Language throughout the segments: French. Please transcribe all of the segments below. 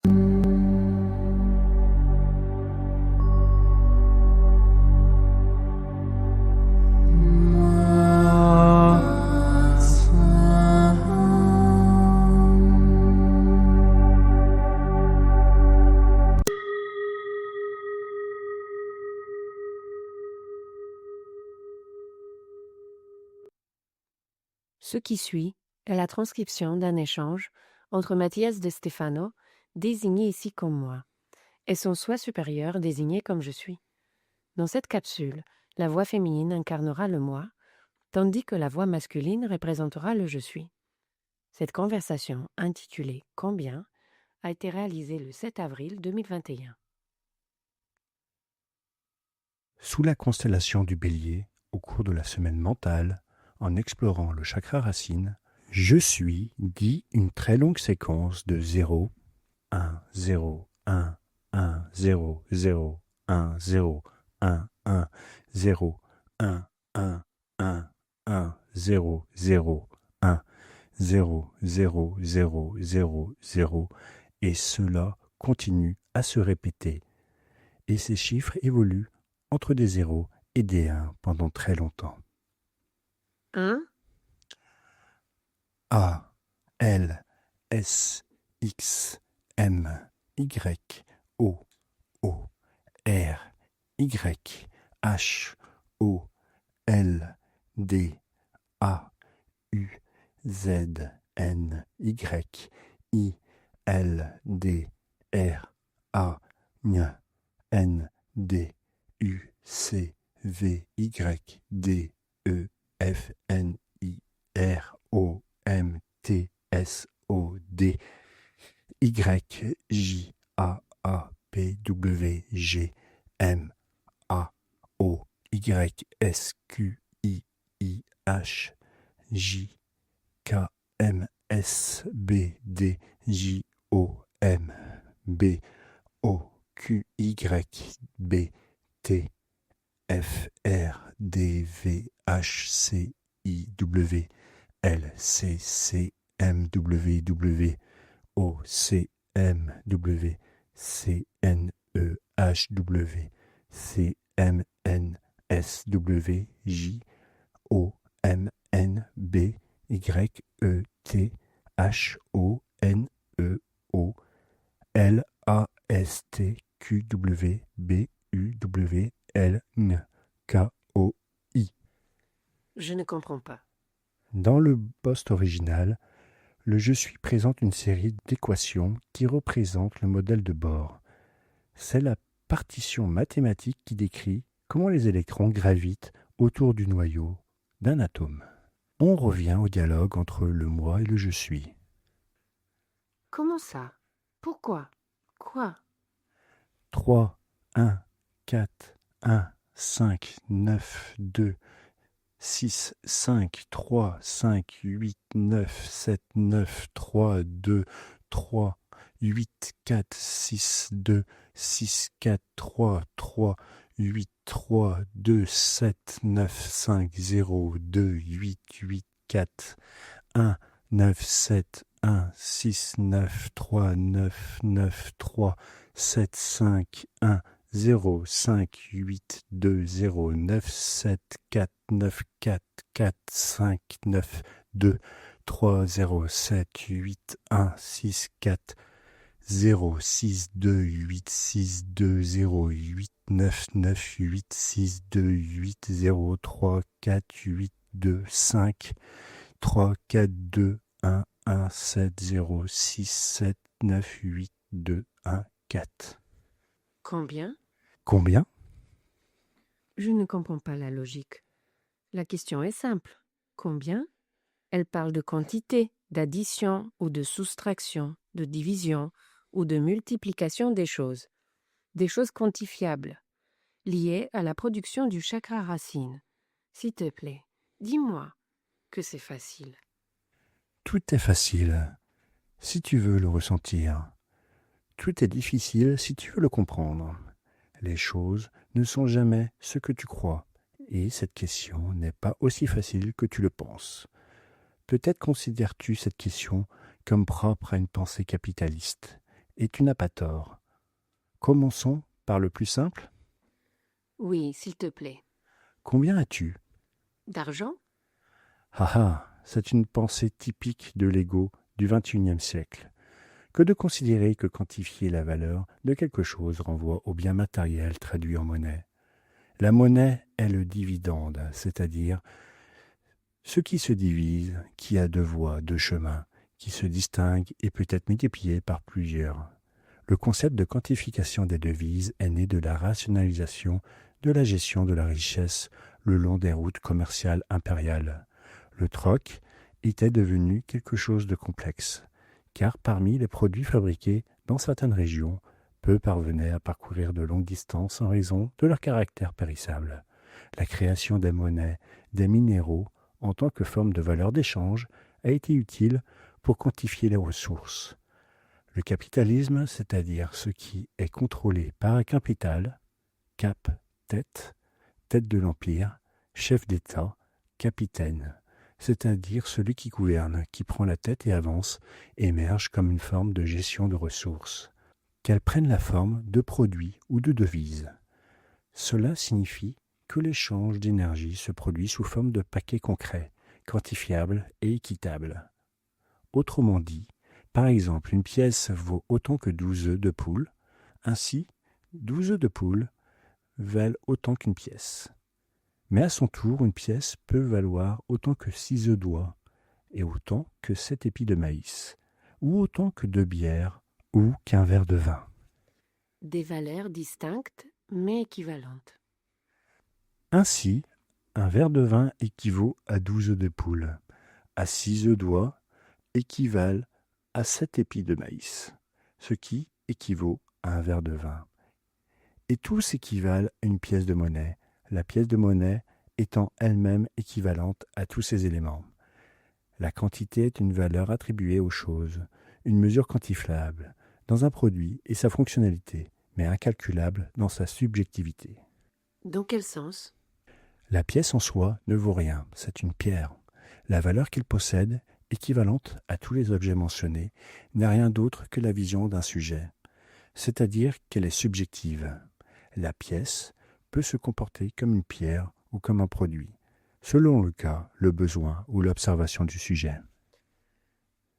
Ce qui suit est la transcription d'un échange entre Mathias de Stefano, désigné ici comme moi, et son soi supérieur désigné comme je suis. Dans cette capsule, la voix féminine incarnera le moi, tandis que la voix masculine représentera le je suis. Cette conversation, intitulée « Combien ?», a été réalisée le 7 avril 2021. Sous la constellation du Bélier, au cours de la semaine mentale, en explorant le chakra racine, je suis dit une très longue séquence de 0, 1, 0, 1, 1, 0, 0, 1, 0, 1, 1, 0, 1, 1, 1, 1, 0, 0, 1, 0, 0, 0, 0, 0, et cela continue à se répéter. Et ces chiffres évoluent entre des 0 et des 1 pendant très longtemps. 1, A, L, S, X, M, Y, O, O, R, Y, H, O, L, D, A, U, Z, N, Y, I, L, D, R, A, N, D, U, C, V, Y, D, E, F, N, I, R, O, M, T, S, O, D, Y, J, A, P, W, G, M, A, O, Y, S, Q, I, H, J, K, M, S, B, D, J, O, M, B, O, Q, Y, B, T, F, R, D, V, H, C, I, W, L, C, M, W, O, C, M, W, C, N, E, H, W, C, M, N, S, W, J, O, M, N, B, Y, E, T, H, O, N, E, O, L, A, S, T, Q, W, B, U, W, L, N, K, O, I. je ne comprends pas. Dans le poste original, le je suis présente une série d'équations qui représentent le modèle de Bohr. C'est la partition mathématique qui décrit comment les électrons gravitent autour du noyau d'un atome. On revient au dialogue entre le moi et le je suis. Comment ça? Pourquoi? Quoi? 3, 1, 4, 1, 5, 9, 2, 6, 5, 3, 5, 8, 9, 7, 9, 3, 2, 3, 8, 4, 6, 2, 6, 4, 3, 3, 8, 3, 2, 7, 9, 5, 0, 2, 8, 8, 4, 1, 9, 7, 1, 6, 9, 3, 9, 9, 3, 7, 5, 1, 0, 5, 8, 2, 0, 9, 7, 4, 9, 4, 4, 5, 9, 2, 3, 0, 7, 8, 1, 6, 4, 0, 6, 2, 8, 6, 2, 0, 8, 9, 9, 8, 6, 2, 8, 0, 3, 4, 8, 2, 5, 3, 4, 2, 1, 1, 7, 0, 6, 7, 9, 8, 2, 1, 4. Combien? Combien? Je ne comprends pas la logique. La question est simple. Combien? Elle parle de quantité, d'addition ou de soustraction, de division ou de multiplication des choses quantifiables, liées à la production du chakra racine. S'il te plaît, dis-moi que c'est facile. Tout est facile, si tu veux le ressentir. Tout est difficile si tu veux le comprendre. Les choses ne sont jamais ce que tu crois, et cette question n'est pas aussi facile que tu le penses. Peut-être considères-tu cette question comme propre à une pensée capitaliste, et tu n'as pas tort. Commençons par le plus simple. Oui, s'il te plaît. Combien as-tu? D'argent? Ah ah, c'est une pensée typique de l'ego du XXIe siècle, que de considérer que quantifier la valeur de quelque chose renvoie au bien matériel traduit en monnaie. La monnaie est le dividende, c'est-à-dire ce qui se divise, qui a deux voies, deux chemins, qui se distingue et peut être multiplié par plusieurs. Le concept de quantification des devises est né de la rationalisation de la gestion de la richesse le long des routes commerciales impériales. Le troc était devenu quelque chose de complexe, car parmi les produits fabriqués dans certaines régions, peu parvenaient à parcourir de longues distances en raison de leur caractère périssable. La création des monnaies, des minéraux, en tant que forme de valeur d'échange, a été utile pour quantifier les ressources. Le capitalisme, c'est-à-dire ce qui est contrôlé par un capital, cap, tête, tête de l'empire, chef d'État, capitaine, c'est-à-dire celui qui gouverne, qui prend la tête et avance, émerge comme une forme de gestion de ressources, qu'elles prennent la forme de produits ou de devises. Cela signifie que l'échange d'énergie se produit sous forme de paquets concrets, quantifiables et équitables. Autrement dit, par exemple, une pièce vaut autant que 12 œufs de poule, ainsi 12 œufs de poule valent autant qu'une pièce. Mais à son tour, une pièce peut valoir autant que 6 œufs d'oie, et autant que 7 épis de maïs, ou autant que 2 bières, ou qu'un verre de vin. Des valeurs distinctes, mais équivalentes. Ainsi, un verre de vin équivaut à 12 œufs de poule, à 6 œufs d'oie équivalent à 7 épis de maïs, ce qui équivaut à un verre de vin. Et tous équivalent à une pièce de monnaie, la pièce de monnaie étant elle-même équivalente à tous ces éléments. La quantité est une valeur attribuée aux choses, une mesure quantifiable dans un produit et sa fonctionnalité, mais incalculable dans sa subjectivité. Dans quel sens? La pièce en soi ne vaut rien, c'est une pierre. La valeur qu'elle possède, équivalente à tous les objets mentionnés, n'est rien d'autre que la vision d'un sujet, c'est-à-dire qu'elle est subjective. La pièce peut se comporter comme une pierre ou comme un produit, selon le cas, le besoin ou l'observation du sujet.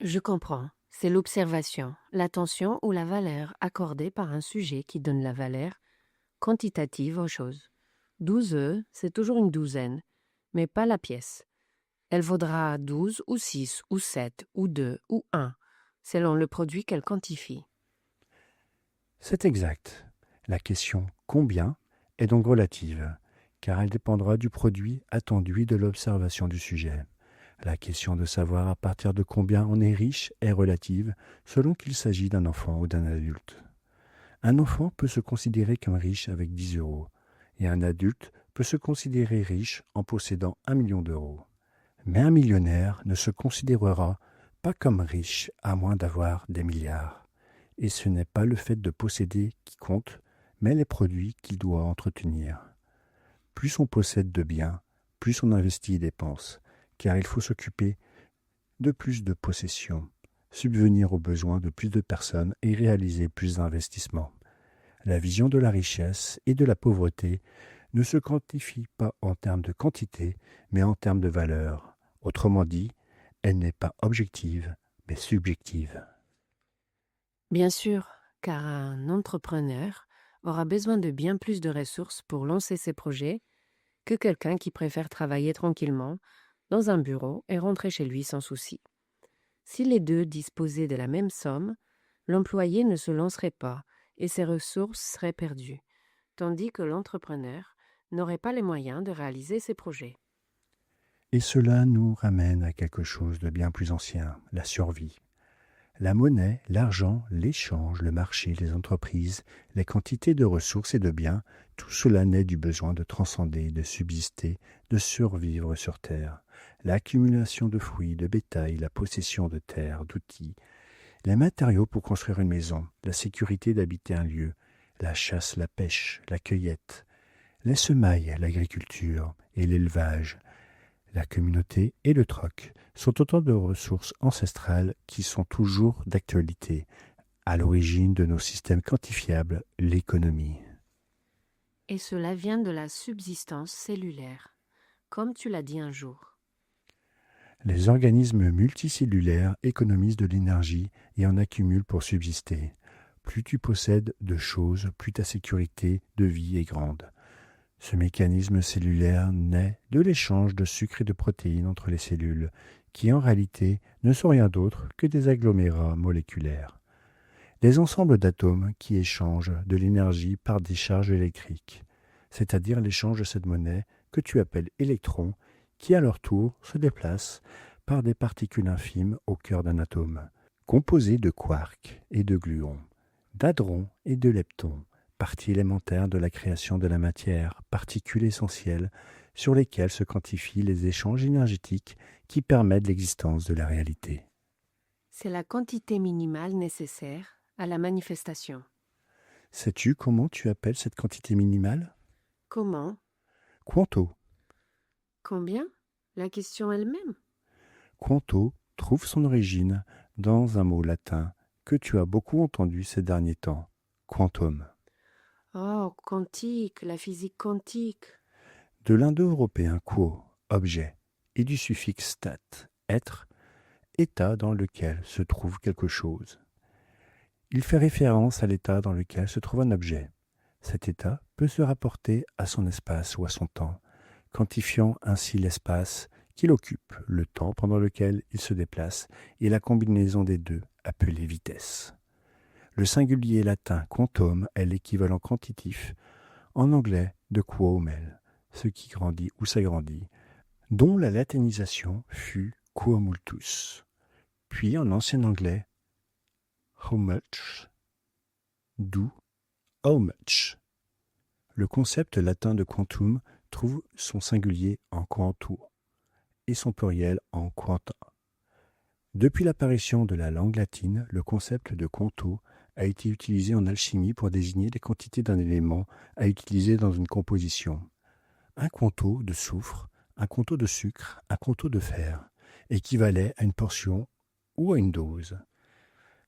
Je comprends. C'est l'observation, l'attention ou la valeur accordée par un sujet qui donne la valeur quantitative aux choses. 12 œufs, c'est toujours une douzaine, mais pas la pièce. Elle vaudra 12 ou 6 ou 7 ou 2 ou 1, selon le produit qu'elle quantifie. C'est exact. La question « combien » est donc relative, car elle dépendra du produit attendu et de l'observation du sujet. La question de savoir à partir de combien on est riche est relative selon qu'il s'agit d'un enfant ou d'un adulte. Un enfant peut se considérer comme riche avec 10 euros, et un adulte peut se considérer riche en possédant 1 million d'euros. Mais un millionnaire ne se considérera pas comme riche à moins d'avoir des milliards. Et ce n'est pas le fait de posséder qui compte, mais les produits qu'il doit entretenir. Plus on possède de biens, plus on investit et dépense, car il faut s'occuper de plus de possessions, subvenir aux besoins de plus de personnes et réaliser plus d'investissements. La vision de la richesse et de la pauvreté ne se quantifie pas en termes de quantité, mais en termes de valeur. Autrement dit, elle n'est pas objective, mais subjective. Bien sûr, car un entrepreneur aura besoin de bien plus de ressources pour lancer ses projets que quelqu'un qui préfère travailler tranquillement dans un bureau et rentrer chez lui sans souci. Si les deux disposaient de la même somme, l'employé ne se lancerait pas et ses ressources seraient perdues, tandis que l'entrepreneur n'aurait pas les moyens de réaliser ses projets. Et cela nous ramène à quelque chose de bien plus ancien, la survie. La monnaie, l'argent, l'échange, le marché, les entreprises, les quantités de ressources et de biens, tout cela naît du besoin de transcender, de subsister, de survivre sur Terre. L'accumulation de fruits, de bétail, la possession de terres, d'outils, les matériaux pour construire une maison, la sécurité d'habiter un lieu, la chasse, la pêche, la cueillette, les semailles, l'agriculture et l'élevage, la communauté et le troc sont autant de ressources ancestrales qui sont toujours d'actualité, à l'origine de nos systèmes quantifiables, l'économie. Et cela vient de la subsistance cellulaire, comme tu l'as dit un jour. Les organismes multicellulaires économisent de l'énergie et en accumulent pour subsister. Plus tu possèdes de choses, plus ta sécurité de vie est grande. Ce mécanisme cellulaire naît de l'échange de sucre et de protéines entre les cellules, qui en réalité ne sont rien d'autre que des agglomérats moléculaires. Des ensembles d'atomes qui échangent de l'énergie par des charges électriques, c'est-à-dire l'échange de cette monnaie que tu appelles électrons, qui à leur tour se déplacent par des particules infimes au cœur d'un atome, composées de quarks et de gluons, d'hadrons et de leptons, parties élémentaires de la création de la matière, particules essentielles sur lesquelles se quantifient les échanges énergétiques qui permettent l'existence de la réalité. C'est la quantité minimale nécessaire à la manifestation. Sais-tu comment tu appelles cette quantité minimale ? Comment? Quanto. Combien? La question elle-même. Quanto trouve son origine dans un mot latin que tu as beaucoup entendu ces derniers temps, quantum. Oh, quantique, la physique quantique. De l'indo-européen quo, objet, et du suffixe stat, être, état dans lequel se trouve quelque chose. Il fait référence à l'état dans lequel se trouve un objet. Cet état peut se rapporter à son espace ou à son temps, quantifiant ainsi l'espace qu'il occupe, le temps pendant lequel il se déplace et la combinaison des deux, appelée vitesse. Le singulier latin quantum est l'équivalent quantitif en anglais de quaumel, ce qui grandit ou s'agrandit, dont la latinisation fut quamultus, puis en ancien anglais how much, d'où how much. Le concept latin de quantum trouve son singulier en quantum et son pluriel en quanta. Depuis l'apparition de la langue latine, le concept de quanto a été utilisé en alchimie pour désigner les quantités d'un élément à utiliser dans une composition. Un quanto de soufre, un quanto de sucre, un quanto de fer équivalait à une portion ou à une dose.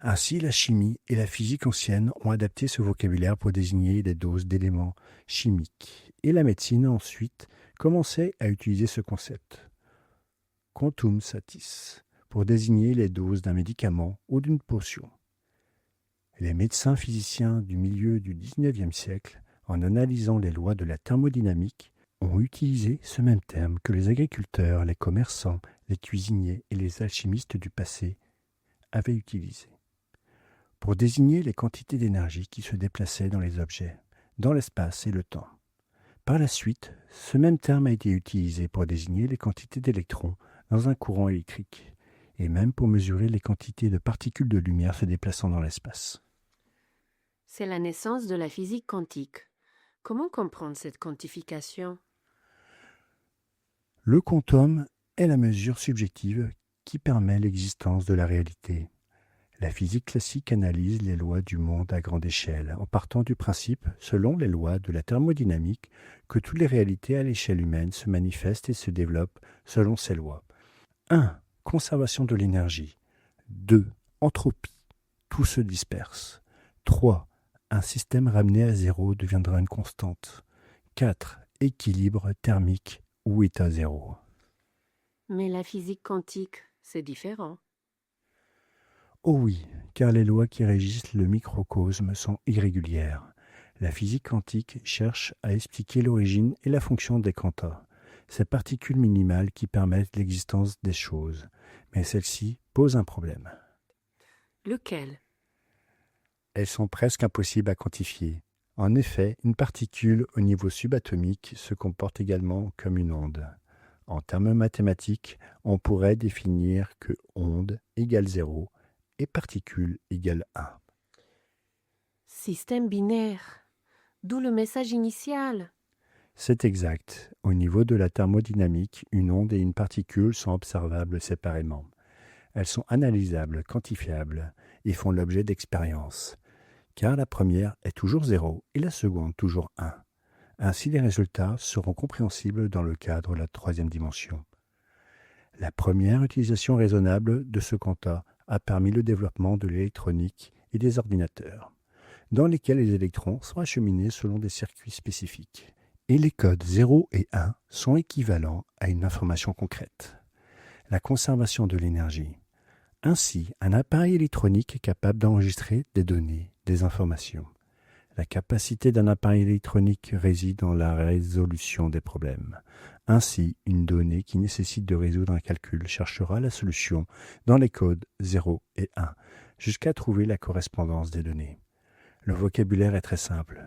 Ainsi, la chimie et la physique ancienne ont adapté ce vocabulaire pour désigner des doses d'éléments chimiques, et la médecine a ensuite commencé à utiliser ce concept, quantum satis, pour désigner les doses d'un médicament ou d'une potion. Les médecins physiciens du milieu du XIXe siècle, en analysant les lois de la thermodynamique, ont utilisé ce même terme que les agriculteurs, les commerçants, les cuisiniers et les alchimistes du passé avaient utilisé, pour désigner les quantités d'énergie qui se déplaçaient dans les objets, dans l'espace et le temps. Par la suite, ce même terme a été utilisé pour désigner les quantités d'électrons dans un courant électrique, et même pour mesurer les quantités de particules de lumière se déplaçant dans l'espace. C'est la naissance de la physique quantique. Comment comprendre cette quantification? Le quantum est la mesure subjective qui permet l'existence de la réalité. La physique classique analyse les lois du monde à grande échelle, en partant du principe, selon les lois de la thermodynamique, que toutes les réalités à l'échelle humaine se manifestent et se développent selon ces lois. 1. Conservation de l'énergie. 2. Entropie. Tout se disperse. 3. Un système ramené à zéro deviendra une constante. 4. Équilibre thermique ou état zéro. Mais la physique quantique, c'est différent. Oh oui, car les lois qui régissent le microcosme sont irrégulières. La physique quantique cherche à expliquer l'origine et la fonction des quantas, ces particules minimales qui permettent l'existence des choses. Mais celles-ci posent un problème. Lequel? Elles sont presque impossibles à quantifier. En effet, une particule au niveau subatomique se comporte également comme une onde. En termes mathématiques, on pourrait définir que onde égale 0 et particule égale 1. Système binaire. D'où le message initial. C'est exact. Au niveau de la thermodynamique, une onde et une particule sont observables séparément. Elles sont analysables, quantifiables et font l'objet d'expériences. Car la première est toujours 0 et la seconde toujours 1. Ainsi, les résultats seront compréhensibles dans le cadre de la troisième dimension. La première utilisation raisonnable de ce quanta a permis le développement de l'électronique et des ordinateurs, dans lesquels les électrons sont acheminés selon des circuits spécifiques. Et les codes 0 et 1 sont équivalents à une information concrète, la conservation de l'énergie. Ainsi, un appareil électronique est capable d'enregistrer des données, des informations. La capacité d'un appareil électronique réside dans la résolution des problèmes. Ainsi, une donnée qui nécessite de résoudre un calcul cherchera la solution dans les codes 0 et 1, jusqu'à trouver la correspondance des données. Le vocabulaire est très simple.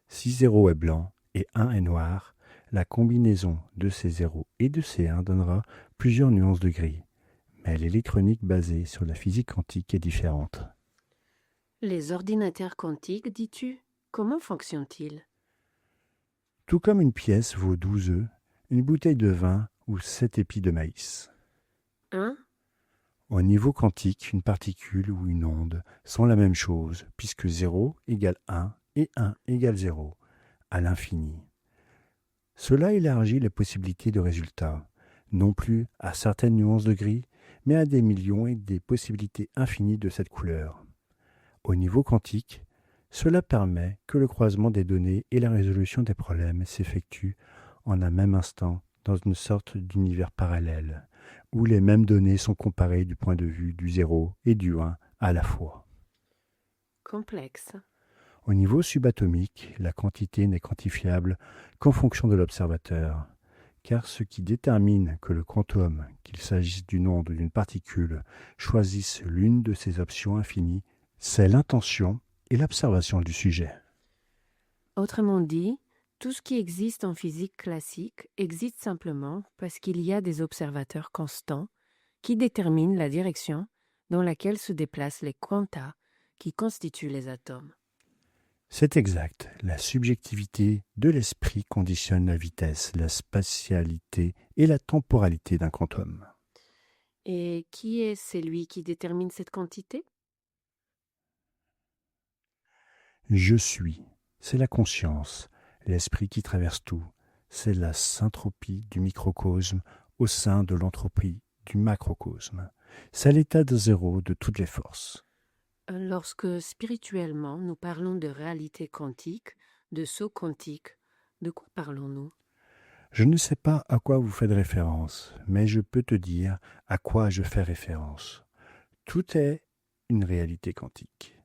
Si 0 est blanc et 1 est noir, la combinaison de ces 0 et de ces 1 donnera plusieurs nuances de gris. Mais l'électronique basée sur la physique quantique est différente. Les ordinateurs quantiques, dis-tu, comment fonctionnent-ils? Tout comme une pièce vaut 12 œufs, une bouteille de vin ou 7 épis de maïs. Hein? Au niveau quantique, une particule ou une onde sont la même chose, puisque 0 égale 1 et 1 égale 0, à l'infini. Cela élargit les possibilités de résultats, non plus à certaines nuances de gris, mais à des millions et des possibilités infinies de cette couleur. Au niveau quantique, cela permet que le croisement des données et la résolution des problèmes s'effectuent en un même instant dans une sorte d'univers parallèle, où les mêmes données sont comparées du point de vue du 0 et du 1 à la fois. Complexe. Au niveau subatomique, la quantité n'est quantifiable qu'en fonction de l'observateur, car ce qui détermine que le quantum, qu'il s'agisse d'une onde ou d'une particule, choisisse l'une de ces options infinies, c'est l'intention et l'observation du sujet. Autrement dit, tout ce qui existe en physique classique existe simplement parce qu'il y a des observateurs constants qui déterminent la direction dans laquelle se déplacent les quanta qui constituent les atomes. C'est exact. La subjectivité de l'esprit conditionne la vitesse, la spatialité et la temporalité d'un quantum. Et qui est celui qui détermine cette quantité? Je suis. C'est la conscience, l'esprit qui traverse tout. C'est la syntropie du microcosme au sein de l'entropie du macrocosme. C'est l'état de zéro de toutes les forces. Lorsque spirituellement nous parlons de réalité quantique, de saut quantique, de quoi parlons-nous? Je ne sais pas à quoi vous faites référence, mais je peux te dire à quoi je fais référence. Tout est une réalité quantique,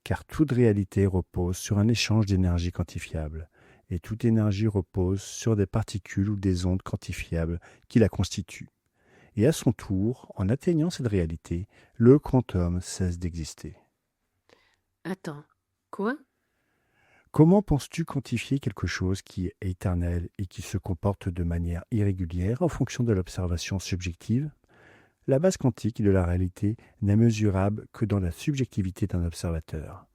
car toute réalité repose sur un échange d'énergie quantifiable, et toute énergie repose sur des particules ou des ondes quantifiables qui la constituent. Et à son tour, en atteignant cette réalité, le quantum cesse d'exister. Attends, quoi? Comment penses-tu quantifier quelque chose qui est éternel et qui se comporte de manière irrégulière en fonction de l'observation subjective? La base quantique de la réalité n'est mesurable que dans la subjectivité d'un observateur,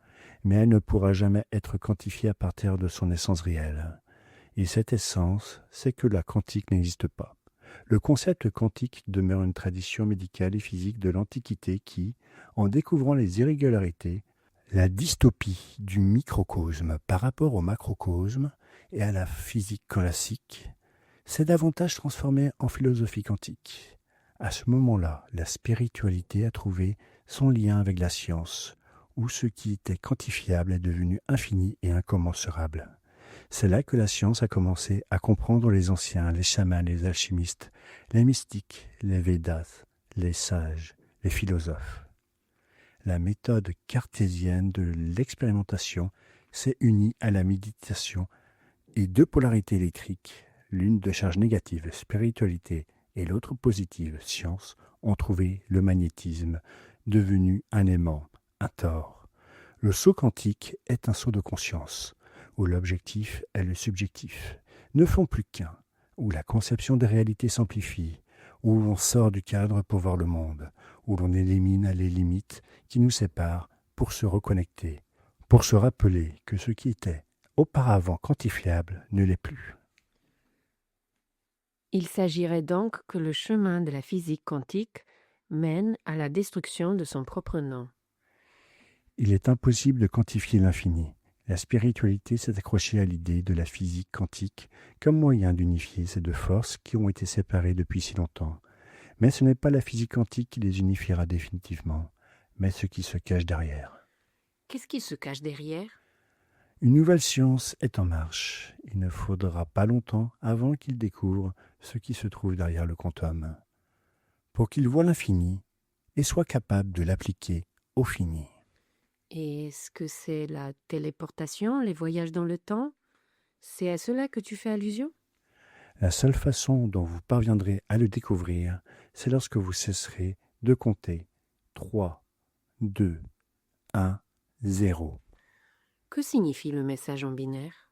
mais elle ne pourra jamais être quantifiée à partir de son essence réelle. Et cette essence, c'est que la quantique n'existe pas. Le concept quantique demeure une tradition médicale et physique de l'Antiquité qui, en découvrant les irrégularités, la dystopie du microcosme par rapport au macrocosme et à la physique classique, s'est davantage transformée en philosophie quantique. À ce moment-là, la spiritualité a trouvé son lien avec la science, où ce qui était quantifiable est devenu infini et incommensurable. C'est là que la science a commencé à comprendre les anciens, les chamans, les alchimistes, les mystiques, les Védas, les sages, les philosophes. La méthode cartésienne de l'expérimentation s'est unie à la méditation et deux polarités électriques, l'une de charge négative, spiritualité, et l'autre positive, science, ont trouvé le magnétisme, devenu un aimant, un tort. Le saut quantique est un saut de conscience, où l'objectif est le subjectif, ne font plus qu'un, où la conception des réalités s'amplifie, où l'on sort du cadre pour voir le monde, où l'on élimine les limites qui nous séparent pour se reconnecter, pour se rappeler que ce qui était auparavant quantifiable ne l'est plus. Il s'agirait donc que le chemin de la physique quantique mène à la destruction de son propre nom. Il est impossible de quantifier l'infini. La spiritualité s'est accrochée à l'idée de la physique quantique comme moyen d'unifier ces deux forces qui ont été séparées depuis si longtemps. Mais ce n'est pas la physique quantique qui les unifiera définitivement, mais ce qui se cache derrière. Qu'est-ce qui se cache derrière? Une nouvelle science est en marche. Il ne faudra pas longtemps avant qu'il découvre ce qui se trouve derrière le quantum, pour qu'il voie l'infini et soit capable de l'appliquer au fini. Et est-ce que c'est la téléportation, les voyages dans le temps? C'est à cela que tu fais allusion? La seule façon dont vous parviendrez à le découvrir, c'est lorsque vous cesserez de compter 3, 2, 1, 0. Que signifie le message en binaire?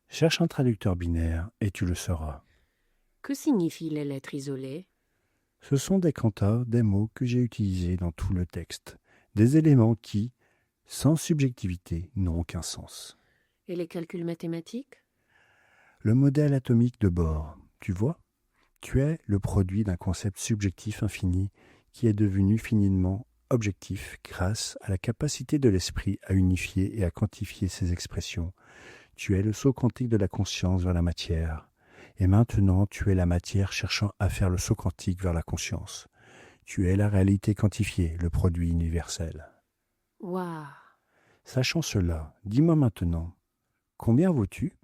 Cherche un traducteur binaire et tu le sauras. Que signifient les lettres isolées? Ce sont des quantas, des mots que j'ai utilisés dans tout le texte, des éléments qui, sans subjectivité, n'ont aucun sens. Et les calculs mathématiques? Le modèle atomique de Bohr, tu vois, tu es le produit d'un concept subjectif infini qui est devenu finiment objectif grâce à la capacité de l'esprit à unifier et à quantifier ses expressions. Tu es le saut quantique de la conscience vers la matière. Et maintenant, tu es la matière cherchant à faire le saut quantique vers la conscience. Tu es la réalité quantifiée, le produit universel. Waouh! Sachant cela, dis-moi maintenant, combien vaux-tu ?